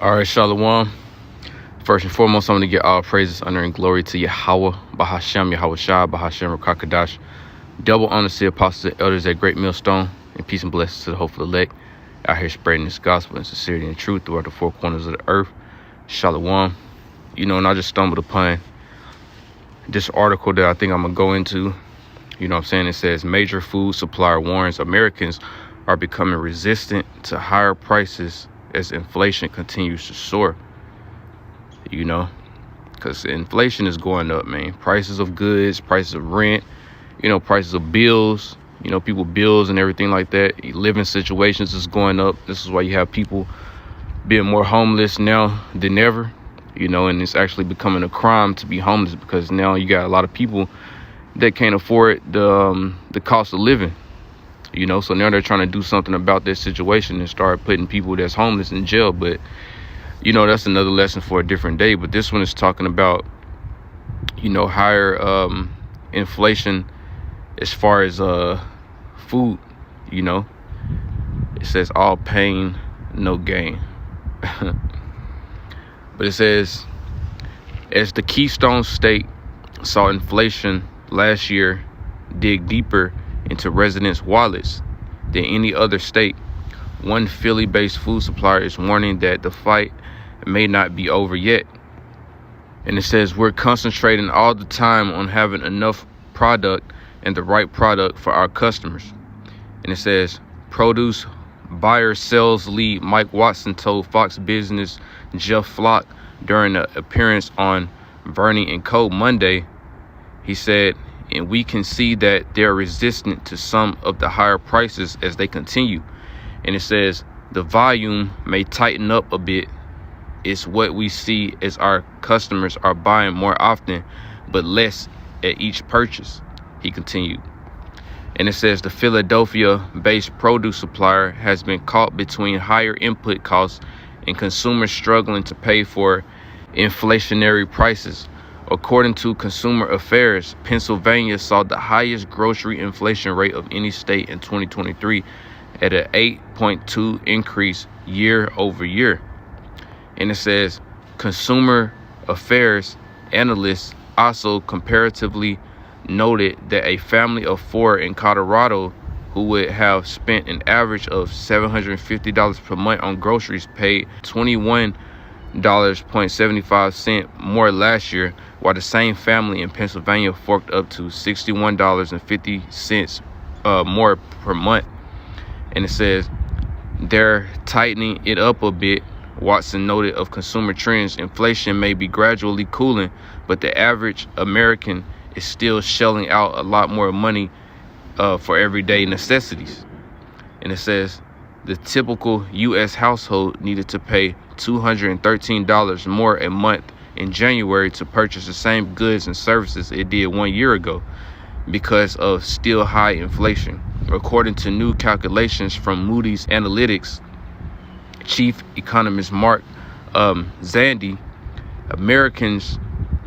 All right, Shalom. First and foremost, I'm going to get all praises, honor, and glory to Yahweh, Bahashem, Yahweh Shah, Bahashem, Rakakadash. Double honor to the apostles and elders at Great Millstone, and peace and blessings to the hopeful elect out here spreading this gospel and sincerity and truth throughout the four corners of the earth. Shalom. And I just stumbled upon this article that I think I'm going to go into. It says major food supplier warns Americans are becoming resistant to higher prices as inflation continues to soar. Because inflation is going up, man. Prices of goods, prices of rent, prices of bills, people bills and everything like that. Living situations is going up. This is why you have people being more homeless now than ever, and it's actually becoming a crime to be homeless because now you got a lot of people that can't afford the cost of living. So now they're trying to do something about this situation and start putting people that's homeless in jail. But, that's another lesson for a different day. But this one is talking about, higher inflation as far as food. It says all pain, no gain. But it says, as the Keystone State saw inflation last year dig deeper into residents' wallets than any other state, one Philly-based food supplier is warning that the fight may not be over yet. And it says, we're concentrating all the time on having enough product and the right product for our customers. And it says, produce buyer sales lead Mike Watson told Fox Business Jeff Flock during an appearance on Bernie and Co. Monday. He said, and we can see that they're resistant to some of the higher prices as they continue. And it says the volume may tighten up a bit. It's what we see as our customers are buying more often, but less at each purchase, he continued. And it says the Philadelphia-based produce supplier has been caught between higher input costs and consumers struggling to pay for inflationary prices. According to Consumer Affairs, Pennsylvania saw the highest grocery inflation rate of any state in 2023 at an 8.2% increase year over year. And it says Consumer Affairs analysts also comparatively noted that a family of four in Colorado who would have spent an average of $750 per month on groceries paid $21.75 more last year, while the same family in Pennsylvania forked up to $61.50 more per month. And it says they're tightening it up a bit. Watson noted of consumer trends, inflation may be gradually cooling, but the average American is still shelling out a lot more money for everyday necessities. And it says the typical U.S. household needed to pay $213 more a month in January to purchase the same goods and services it did 1 year ago because of still high inflation. According to new calculations from Moody's Analytics, Chief Economist Mark Zandi, Americans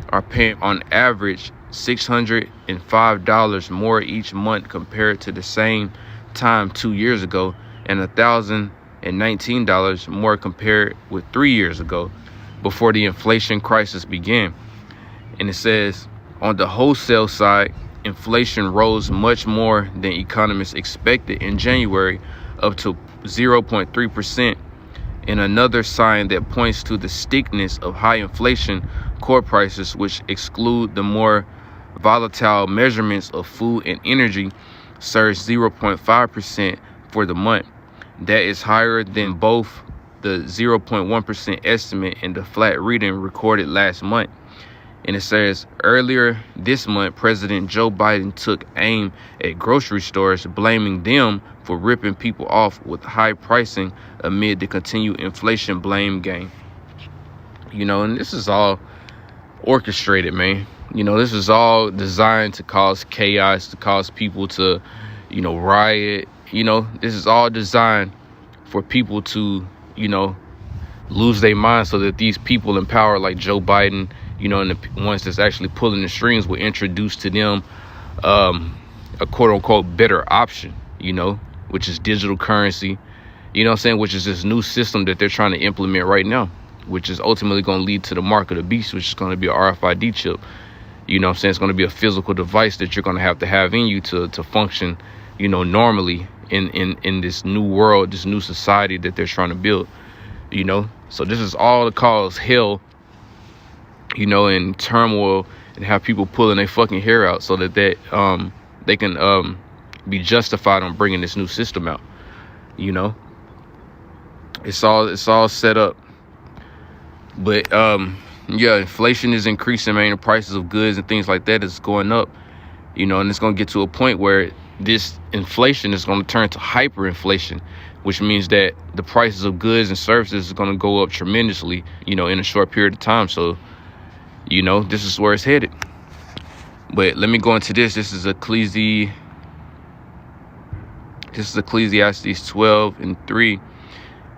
are paying on average $605 more each month compared to the same time 2 years ago, and $1,019 more compared with 3 years ago before the inflation crisis began. And it says on the wholesale side, inflation rose much more than economists expected in January, up to 0.3%. And another sign that points to the stickiness of high inflation, core prices, which exclude the more volatile measurements of food and energy, surged 0.5% for the month. That is higher than both the 0.1% estimate and the flat reading recorded last month. And it says earlier this month, President Joe Biden took aim at grocery stores, blaming them for ripping people off with high pricing amid the continued inflation blame game. And this is all orchestrated, man. This is all designed to cause chaos, to cause people to, riot. This is all designed for people to, lose their minds so that these people in power like Joe Biden, and the ones that's actually pulling the strings will introduce to them a quote unquote better option, which is digital currency, which is this new system that they're trying to implement right now. which is ultimately going to lead to the mark of the beast, which is going to be a RFID chip. You know what I'm saying? It's going to be a physical device that you're going to have in you to function, you know, normally in this new world, this new society that they're trying to build, you know? So this is all to cause hell, you know, and turmoil, and have people pulling their fucking hair out so that they can be justified on bringing this new system out, you know? It's all set up. But yeah, inflation is increasing, man. The prices of goods and things like that is going up, you know, and it's going to get to a point where this inflation is going to turn to hyperinflation, which means that the prices of goods and services is going to go up tremendously, you know, in a short period of time. So, you know, this is where it's headed. But let me go into this. This is Ecclesiastes 12:3,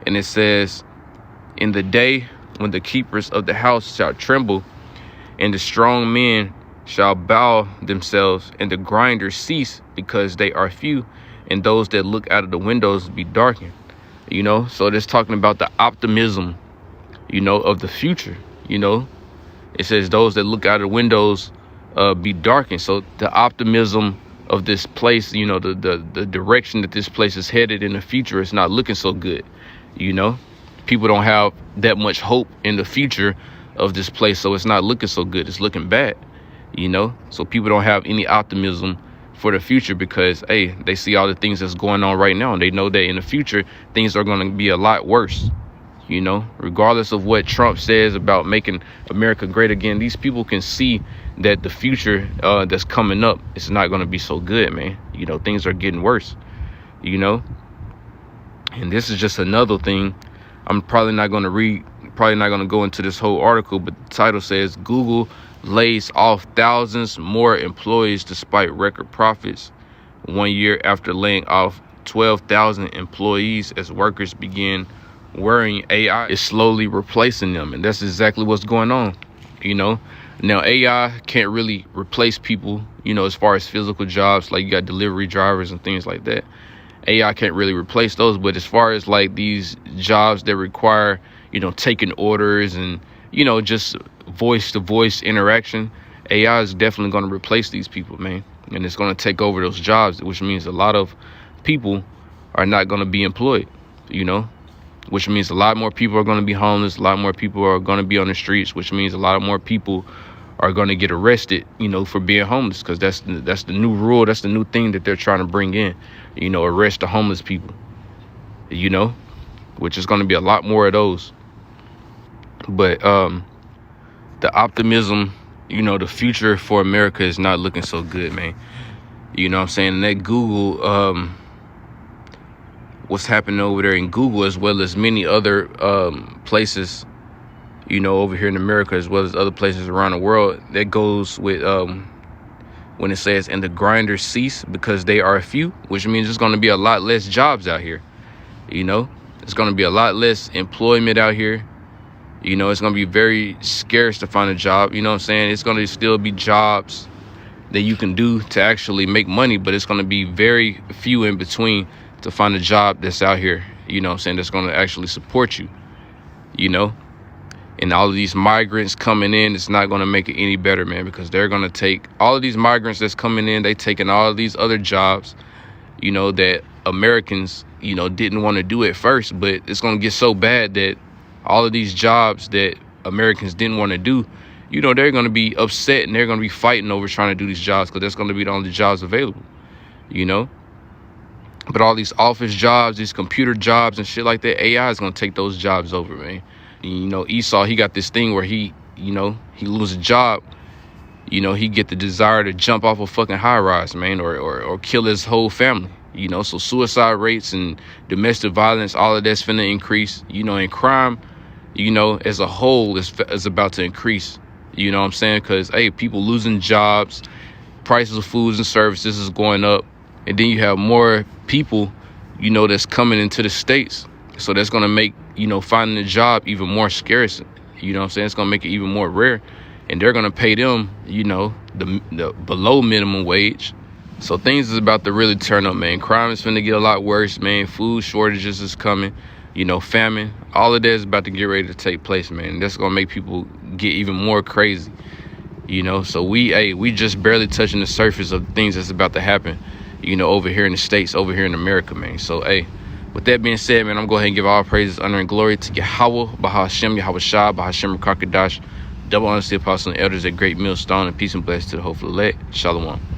and it says, "In the day when the keepers of the house shall tremble, and the strong men shall bow themselves, and the grinders cease because they are few, and those that look out of the windows be darkened." You know, so it's talking about the optimism, you know, of the future. You know, it says those that look out of the windows be darkened. So the optimism of this place, you know, the direction that this place is headed in the future is not looking so good. You know, people don't have that much hope in the future of this place, so it's not looking so good. It's looking bad, you know. So people don't have any optimism for the future because, hey, they see all the things that's going on right now, and they know that in the future things are going to be a lot worse. You know, regardless of what Trump says about making America great again, these people can see that the future that's coming up is not going to be so good, man. You know, things are getting worse, you know. And this is just another thing. I'm probably not going to go into this whole article, but the title says Google lays off thousands more employees despite record profits 1 year after laying off 12,000 employees as workers begin worrying AI is slowly replacing them. And that's exactly what's going on, you know. Now, AI can't really replace people, you know, as far as physical jobs, like you got delivery drivers and things like that. AI can't really replace those. But as far as like these jobs that require, you know, taking orders and, you know, just voice to voice interaction, AI is definitely going to replace these people, man. And it's going to take over those jobs, which means a lot of people are not going to be employed, you know, which means a lot more people are going to be homeless. A lot more people are going to be on the streets, which means a lot more people are going to get arrested, you know, for being homeless, because that's the new rule. That's the new thing that they're trying to bring in, you know, arrest the homeless people, you know, which is going to be a lot more of those. But the optimism, you know, the future for America is not looking so good, man. You know what I'm saying? And that Google, what's happening over there in Google, as well as many other places, you know, over here in America, as well as other places around the world, that goes with when it says, and the grinders cease because they are few, which means there's going to be a lot less jobs out here. You know, it's going to be a lot less employment out here. You know, it's going to be very scarce to find a job. You know what I'm saying? It's going to still be jobs that you can do to actually make money, but it's going to be very few in between to find a job that's out here, you know what I'm saying, that's going to actually support you, you know. And all of these migrants coming in, it's not going to make it any better, man, because they're going to take all of these migrants that's coming in, they taking all of these other jobs, you know, that Americans, you know, didn't want to do at first. But it's going to get so bad that all of these jobs that Americans didn't want to do, you know, they're going to be upset and they're going to be fighting over trying to do these jobs, because that's going to be the only jobs available, you know. But all these office jobs, these computer jobs and shit like that, AI is going to take those jobs over, man. And, you know, Esau, he got this thing where he, you know, he lose a job, you know, he get the desire to jump off a fucking high rise, man, or kill his whole family, you know. So suicide rates and domestic violence, all of that's finna increase, you know, and crime, you know, as a whole is about to increase, you know what I'm saying? Because, hey, people losing jobs, prices of foods and services is going up. And then you have more people, you know, that's coming into the States. So that's going to make, you know, finding a job even more scarce. You know what I'm saying? It's going to make it even more rare. And they're going to pay them, you know, the below minimum wage. So things is about to really turn up, man. Crime is finna get a lot worse, man. Food shortages is coming, you know, famine. All of that is about to get ready to take place, man. That's gonna make people get even more crazy, you know. So we just barely touching the surface of things that's about to happen, you know, over here in the States, over here in America, man. So with that being said, man, I'm going to go ahead and give all praises, honor, and glory to Yahweh, Bahashem, Yahweh Shah, Bahashem, Rakakadash, double honor to the apostles and elders at Great Millstone, and peace and blessings to the hopeful elect. Shalom.